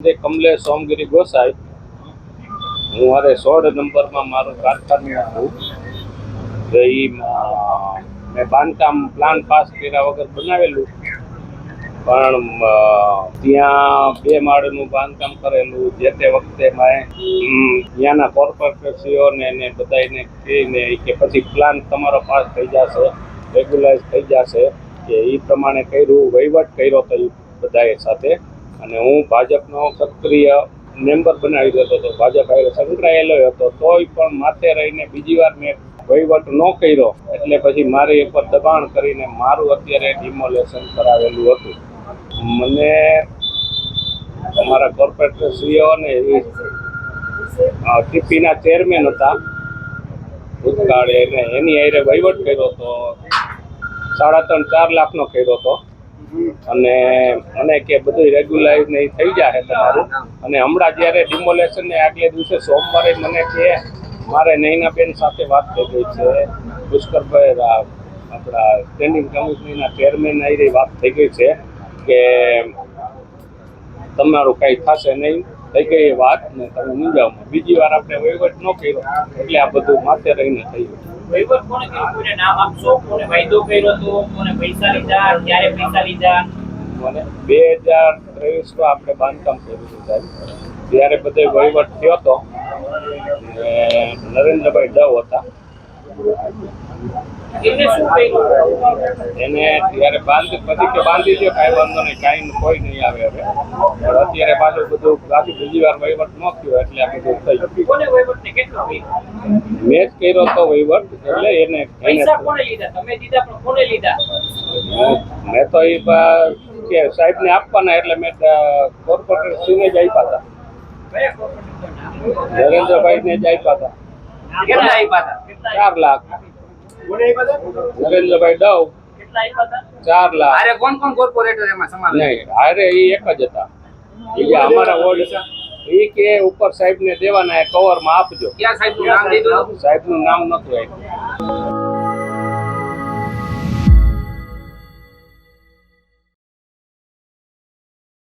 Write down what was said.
કમલેશ સોમગીરી ગોસાઈ, હું મારે 16 નંબરમાં મારું કારખાનું હતું. મેં બાંધકામ પ્લાન પાસ કર્યા વગર બનાવેલું, પણ ત્યાં 2 માળનું બાંધકામ કરેલું. જે તે વખતે ત્યાંના કોર્પોરેટરશ્રીઓને એને બધાને કહીને કે પછી પ્લાન તમારો પાસ થઈ જશે, રેગ્યુલાઇઝ થઈ જશે, કે એ પ્રમાણે કર્યું. વહીવટ કર્યો તો એ બધાએ સાથે. અને હું ભાજપનો સક્રિય મેમ્બર બનાવી દેતો હતો, ભાજપ હારે સંકળાયેલો હતો. તોય પણ માથે રહીને બીજી વાર મેં વહીવટ ન કર્યો, એટલે પછી મારી ઉપર દબાણ કરીને મારું અત્યારે ડિમોલેશન કરાવેલું હતું. મને અમારા કોર્પોરેટરશ્રીઓને ટીપીના ચેરમેન હતા ભૂતકાળે, એને એની હારે વહીવટ કર્યો હતો. 3.5-4 લાખનો કર્યો હતો. અને મને કે બધું રેગ્યુલાઇઝ નહીં થઈ જાય તમારું. અને હમણાં જ્યારે ડિમોલેશનને આગલે દિવસે સોમવારે મને કે મારે નૈનાબેન સાથે વાત થઈ ગઈ છે, પુષ્કરભાઈ આપણા સ્ટેન્ડિંગ કમિટીના ચેરમેન આવી વાત થઈ ગઈ છે કે તમારું કાંઈ થશે નહીં, થઈ ગઈ એ વાત ને તમે મૂંઝાવમાં. બીજી વાર આપણે વહીવટ ન કર્યો એટલે આ બધું માથે રહીને થયું. વહીવટ કોને કર્યો? કોને નામ આપશો? કોને વાયદો કર્યો હતો? કોને પૈસા લીધા? ક્યારે પૈસા લીધા? મને 2023માં આપણે બાંધકામ કર્યું હતું સાહેબ, ત્યારે બધો વહીવટ થયો હતો. નરેન્દ્રભાઈ દવ હતા. એને શું કર્યું? એને ત્યારે બાંધી દો, કાંઈ વાંધો નહીં, કાંઈ કોઈ નહીં આવે હવે. પણ અત્યારે પાછું બધું બીજી વાર વહીવટ ન થયો એટલે આ બધું થઈ ગયું. કોને વહીવટ ને કેટલો કર્યો? મેં જ કર્યો હતો વહીવટ, એટલે એને પૈસા કોને લીધા? તમે દીધા, પણ કોને લીધા? મેં તો એ કે સાહેબને આપવાના, એટલે મેં કોર્પોરેટરશ્રીને જ આપ્યા હતા. કયા કોર્પોરેટર? નરેન્દ્રભાઈને જ આપ્યા હતા. કેટલા આપ્યા હતા? 4 લાખ. નરેન્દ્રભાઈ દવ કેટલા આપ્યા હતા? 4 લાખ. અરે કોણ કોર્પોરેટર એમાં સમાવેશ? નહીં, અરે એ એક જ હતા. એ અમારા વોર્ડ એ કે ઉપર સાહેબને દેવાના, કવરમાં આપજો. ક્યાં સાહેબનું નામ દીધું? સાહેબનું નામ નતું આપ્યું.